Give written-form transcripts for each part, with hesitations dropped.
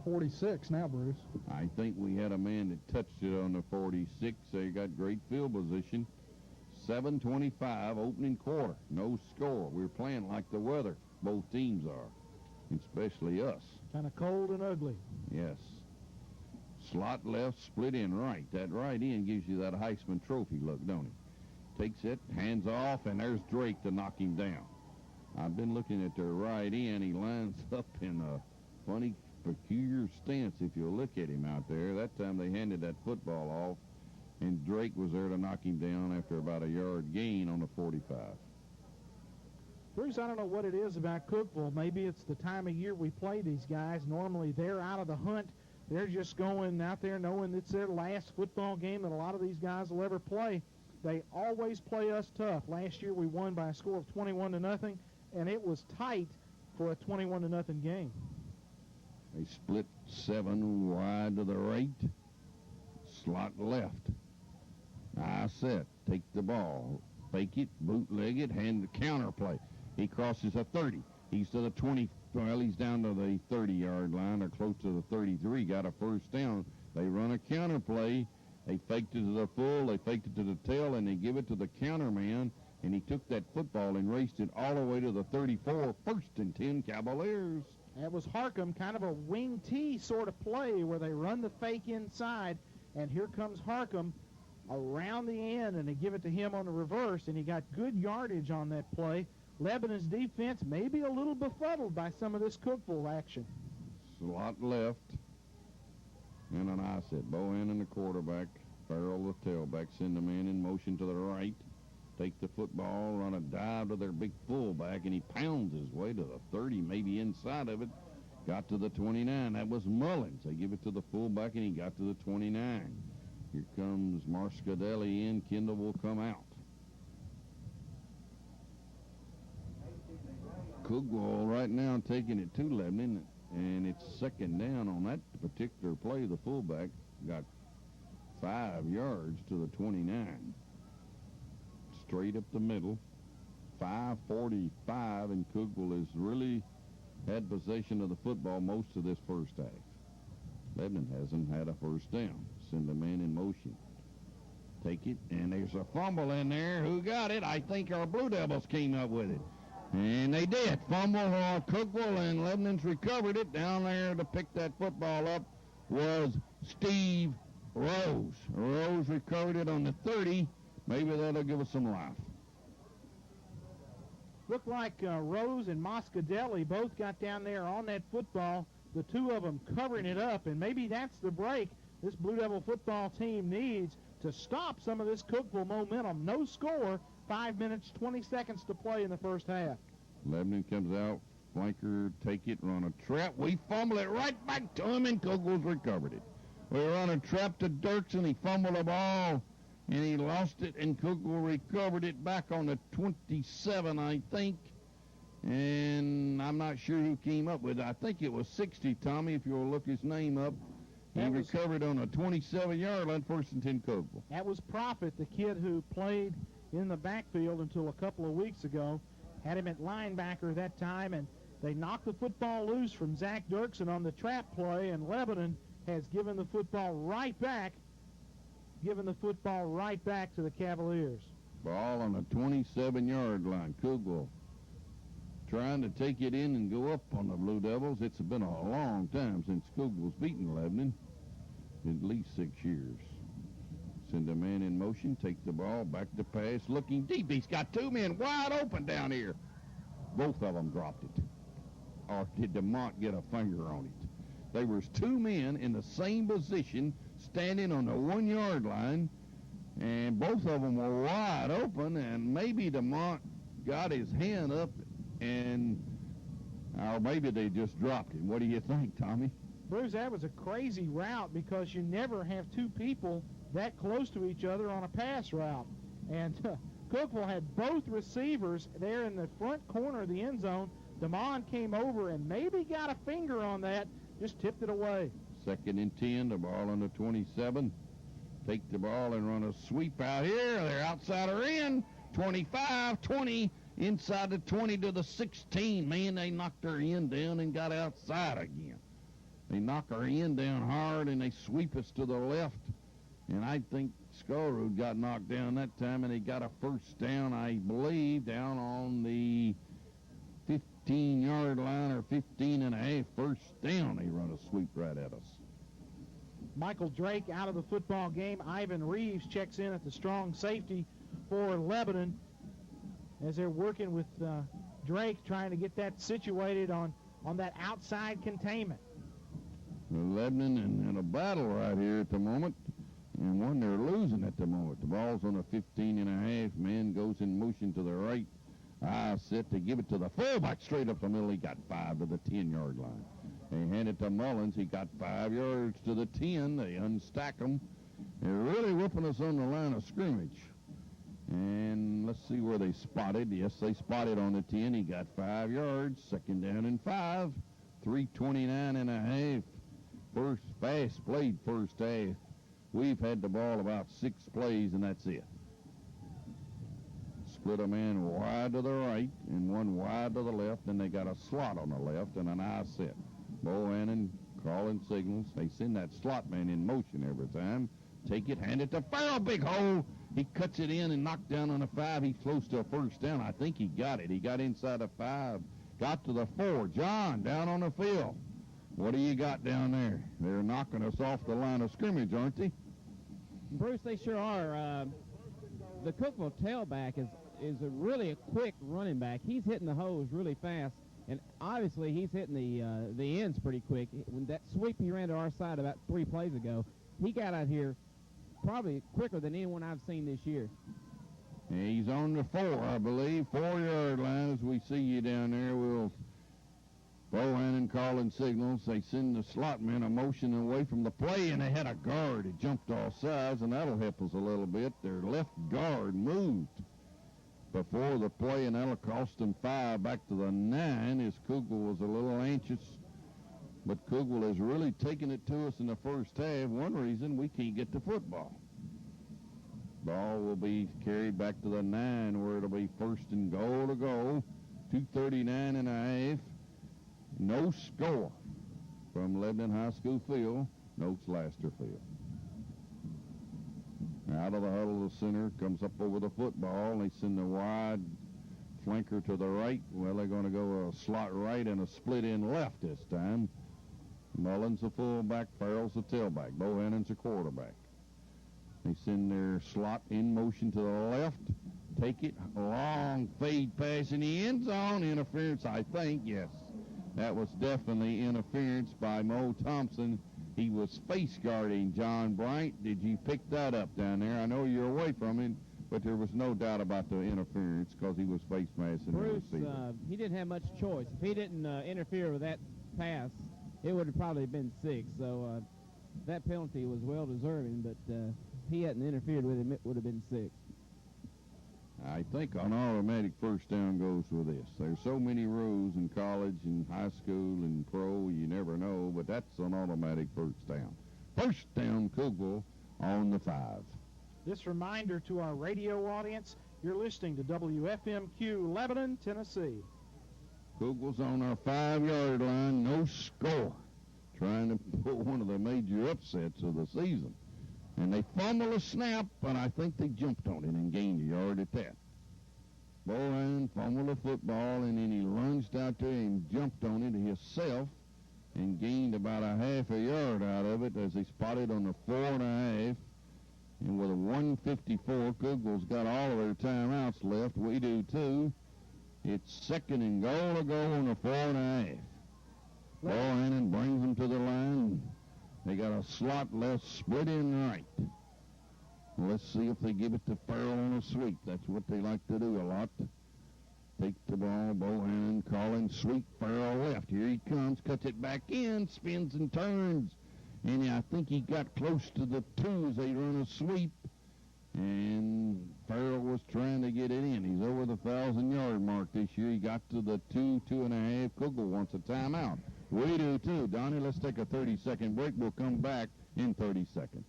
46 now, Bruce. I think we had a man that touched it on the 46. They got great field position. 7:25 opening quarter. No score. We're playing like the weather. Both teams are, especially us. Kind of cold and ugly. Yes. Slot left, split in right. That right end gives you that Heisman Trophy look, don't it? Takes it, hands off, and there's Drake to knock him down. I've been looking at their right end. He lines up in a funny, peculiar stance if you look at him out there. That time they handed that football off, and Drake was there to knock him down after about a yard gain on the 45. Bruce, I don't know what it is about Cookeville. Maybe it's the time of year we play these guys. Normally they're out of the hunt. They're just going out there knowing it's their last football game that a lot of these guys will ever play. They always play us tough. Last year we won by a score of 21-0, and it was tight for a 21-0 game. They split 7 wide to the right, slot left. I said, take the ball, fake it, bootleg it, hand the counter play. He crosses a 30. He's to the 20. Well, he's down to the 30-yard line or close to the 33. Got a first down. They run a counter play. They faked it to the full. They faked it to the tail, and they give it to the counter man. And he took that football and raced it all the way to the 34. 1st and 10 Cavaliers. That was Harcum, kind of a wing T sort of play where they run the fake inside, and here comes Harcum around the end, and they give it to him on the reverse, and he got good yardage on that play. Lebanon's defense may be a little befuddled by some of this Cookeville action. Slot left. And an I set. Bohan and the quarterback. Farrell the tailback. Send the man in motion to the right. Take the football, run a dive to their big fullback, and he pounds his way to the 30, maybe inside of it. Got to the 29. That was Mullins. They give it to the fullback, and he got to the 29. Here comes Marscadelli in. Kendall will come out. Cookeville right now taking it to Lebanon, and it's 2nd down on that particular play. The fullback got 5 yards to the 29. Straight up the middle. 5:45, and Cookeville has really had possession of the football most of this first half. Lebanon hasn't had a first down. Send the man in motion. Take it, and there's a fumble in there. Who got it? I think our Blue Devils came up with it. And they did. Fumble on Cookeville, and Lebanon's recovered it. Down there to pick that football up was Steve Rose. Rose recovered it on the 30. Maybe that'll give us some life. Looked like Rose and Moscadelli both got down there on that football, the two of them covering it up, and maybe that's the break this Blue Devil football team needs to stop some of this Cookeville momentum. No score, 5 minutes, 20 seconds to play in the first half. Lebanon comes out, flanker, take it, run a trap. We fumble it right back to him, and Cookeville's recovered it. We run a trap to Dirksen, he fumbled the ball, and he lost it, and Cookeville recovered it back on the 27, I think. And I'm not sure who came up with it. I think it was 60, Tommy, if you'll look his name up. He recovered on a 27-yard line, 1st and 10 Cookeville. That was Profit, the kid who played in the backfield until a couple of weeks ago. Had him at linebacker that time, and they knocked the football loose from Zach Dirksen on the trap play, and Lebanon has given the football right back to the Cavaliers. Ball on the 27-yard line. Cookeville trying to take it in and go up on the Blue Devils. It's been a long time since Cookeville's beaten Lebanon, at least 6 years. Send a man in motion, take the ball, back to pass, looking deep. He's got 2 men wide open down here. Both of them dropped it. Or did DeMont get a finger on it? There was 2 men in the same position standing on the 1-yard line, and both of them were wide open, and maybe DeMont got his hand up, or maybe they just dropped it. What do you think, Tommy? Bruce, that was a crazy route because you never have 2 people that close to each other on a pass route. And Cookeville had both receivers there in the front corner of the end zone. DeMond came over and maybe got a finger on that, just tipped it away. 2nd and 10, the ball on the 27. Take the ball and run a sweep out here. They're outside our end. 25, 20, inside the 20 to the 16. Man, they knocked their end down and got outside again. They knock our end down hard, and they sweep us to the left. And I think Skolrud got knocked down that time, and he got a first down, I believe, down on the 15-yard line or 15 and a half. First down, they run a sweep right at us. Michael Drake out of the football game. Ivan Reeves checks in at the strong safety for Lebanon as they're working with Drake trying to get that situated on that outside containment. Lebanon in a battle right here at the moment, and one they're losing at the moment. The ball's on a 15 and a half. Man goes in motion to the right. Set to give it to the fullback straight up the middle. He got 5 to the 10-yard line. They hand it to Mullins. He got 5 yards to the 10. They unstack him. They're really whipping us on the line of scrimmage. And let's see where they spotted. Yes, they spotted on the 10. He got 5 yards. Second down and 5. 3:29 and a half. First fast played first half. We've had the ball about 6 plays, and that's it. Split a man wide to the right and one wide to the left, and they got a slot on the left and an eye set. Bohannon calling signals. They send that slot man in motion every time. Take it, hand it to Farrell, big hole. He cuts it in and knocked down on the 5. He's close to a first down. I think he got it. He got inside the 5, got to the 4. John down on the field. What do you got down there? They're knocking us off the line of scrimmage, aren't they? Bruce, they sure are. The Cookeville tailback is a really quick running back. He's hitting the hose really fast, and obviously he's hitting the ends pretty quick. When that sweep he ran to our side about 3 plays ago, he got out here probably quicker than anyone I've seen this year. He's on the 4, I believe, 4-yard line. As we see you down there, we'll Bohannon calling signals. They send the slot man a motion away from the play, and they had a guard. It jumped off sides, and that'll help us a little bit. Their left guard moved before the play, and that'll cost them 5 back to the 9 as Cookeville was a little anxious. But Cookeville has really taken it to us in the first half. One reason, we can't get the football. Ball will be carried back to the 9 where it'll be first and goal to go. 2:39 and a half. No score from Lebanon High School field. No Laster field. Out of the huddle, the center comes up over the football. They send the wide flanker to the right. Well, they're going to go a slot right and a split in left this time. Mullins a fullback, Farrell's a tailback, Bohannon's a quarterback. They send their slot in motion to the left. Take it, long fade pass in the end zone. Interference, I think, yes. That was definitely interference by Mo Thompson. He was face guarding John Bryant. Did you pick that up down there? I know you're away from him, but there was no doubt about the interference because he was face massing the receiver. He didn't have much choice. If he didn't interfere with that pass, it would have probably been 6. So that penalty was well deserving, but if he hadn't interfered with him, it would have been 6. I think an automatic first down goes with this. There's so many rules in college and high school and pro, you never know, but that's an automatic first down. First down, Cookeville on the 5. This reminder to our radio audience, you're listening to WFMQ Lebanon, Tennessee. Cookeville's on our 5-yard line, no score. Trying to put one of the major upsets of the season. And they fumble a snap, but I think they jumped on it and gained a yard at that. Bohan fumbled the football, and then he lunged out there and jumped on it himself and gained about a half a yard out of it as he spotted on the 4.5. And with a 1:54, Cookeville's got all of their timeouts left. We do too. It's second and goal to go on the 4.5. Bohannon brings them to the line. They got a slot left, split in right. Let's see if they give it to Farrell on a sweep. That's what they like to do a lot. Take the ball, Bohannon calling sweep, Farrell left. Here he comes, cuts it back in, spins and turns. And I think he got close to the 2 as they run a sweep. And Farrell was trying to get it in. He's over the 1,000-yard mark this year. He got to the 2.5. Cookeville wants a timeout. We do too. Donnie, let's take a 30-second break. We'll come back in 30 seconds.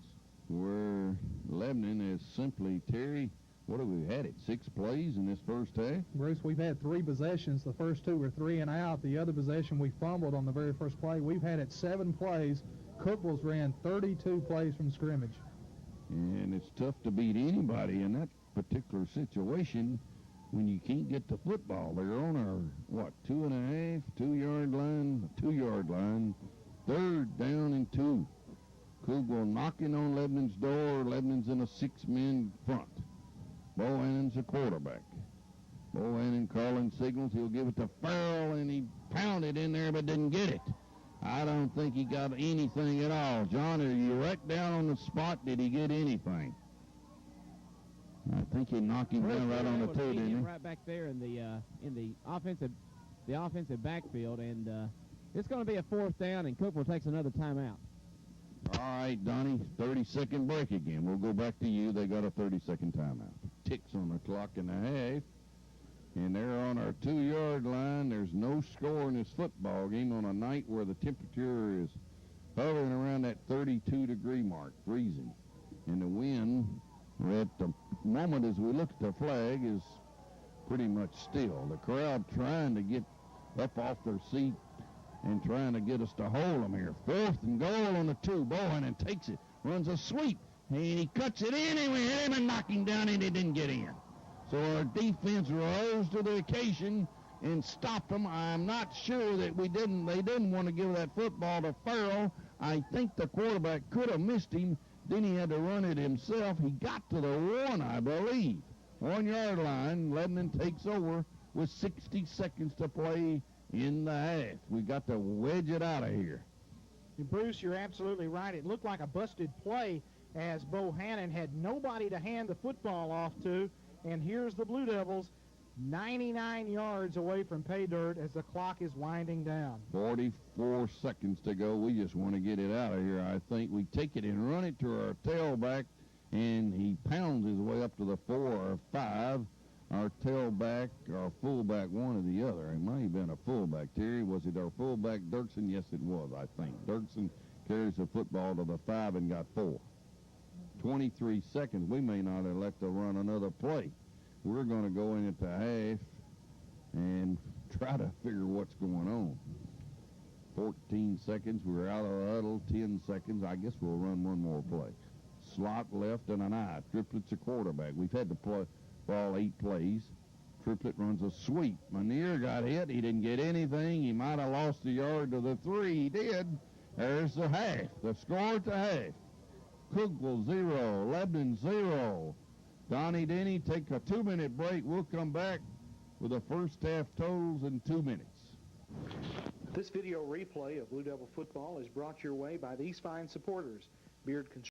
Where Lebanon is simply, Terry, What have we had it? 6 plays in this first half? Bruce, we've had 3 possessions. The first 2 were 3 and out. The other possession we fumbled on the very first play. We've had it 7 plays. Cookeville's ran 32 plays from scrimmage. And it's tough to beat anybody in that particular situation when you can't get the football. They're on our, 2.5, 2-yard line, 2-yard line, 3rd down and 2. Cookeville knocking on Lebanon's door. Lebanon's in a 6-man front. Bohannon's a quarterback. Bohannon calling signals. He'll give it to Farrell, and he pounded in there but didn't get it. I don't think he got anything at all. John, are you right down on the spot? Did he get anything? I think he knocked him down right on the toe, didn't he? Right back there in the offensive backfield, and it's going to be a 4th down, and Cookeville takes another timeout. All right, Donnie, 30-second break again. We'll go back to you. They got a 30-second timeout. Ticks on the clock and a half. And they're on our 2-yard line. There's no score in this football game on a night where the temperature is hovering around that 32-degree mark, freezing. And the wind, at the moment as we look at the flag, is pretty much still. The crowd trying to get up off their seat and trying to get us to hold them here. 4th and goal on the 2. Bohannon takes it, runs a sweep, and he cuts it in, and we hit him and knock him down, and he didn't get in. So our defense rose to the occasion and stopped them. I'm not sure that they didn't want to give that football to Farrell. I think the quarterback could have missed him. Then he had to run it himself. He got to the 1, I believe. 1-yard line. Lebanon takes over with 60 seconds to play in the half. We got to wedge it out of here. Bruce, you're absolutely right. It looked like a busted play as Bohannon had nobody to hand the football off to. And here's the Blue Devils 99 yards away from pay dirt as the clock is winding down. 44 seconds to go. We just want to get it out of here. I think we take it and run it to our tailback, and he pounds his way up to the 4 or 5. Our tailback, our fullback, one or the other. It might have been a fullback. Terry, was it our fullback, Dirksen? Yes, it was, I think. Dirksen carries the football to the 5 and got 4. 23 seconds. We may not elect to run another play. We're going to go in at the half and try to figure what's going on. 14 seconds. We're out of the huddle. 10 seconds. I guess we'll run one more play. Slot left and an eye. Triplet's a quarterback. We've had to play ball 8 plays. Triplet runs a sweep. Manier got hit. He didn't get anything. He might have lost a yard to the 3. He did. There's the half. The score at the half. Cookeville 0, Lebanon 0. Donnie Denny, take a 2-minute break. We'll come back with the first half totals in 2 minutes. This video replay of Blue Devil football is brought your way by these fine supporters: Beard Construction.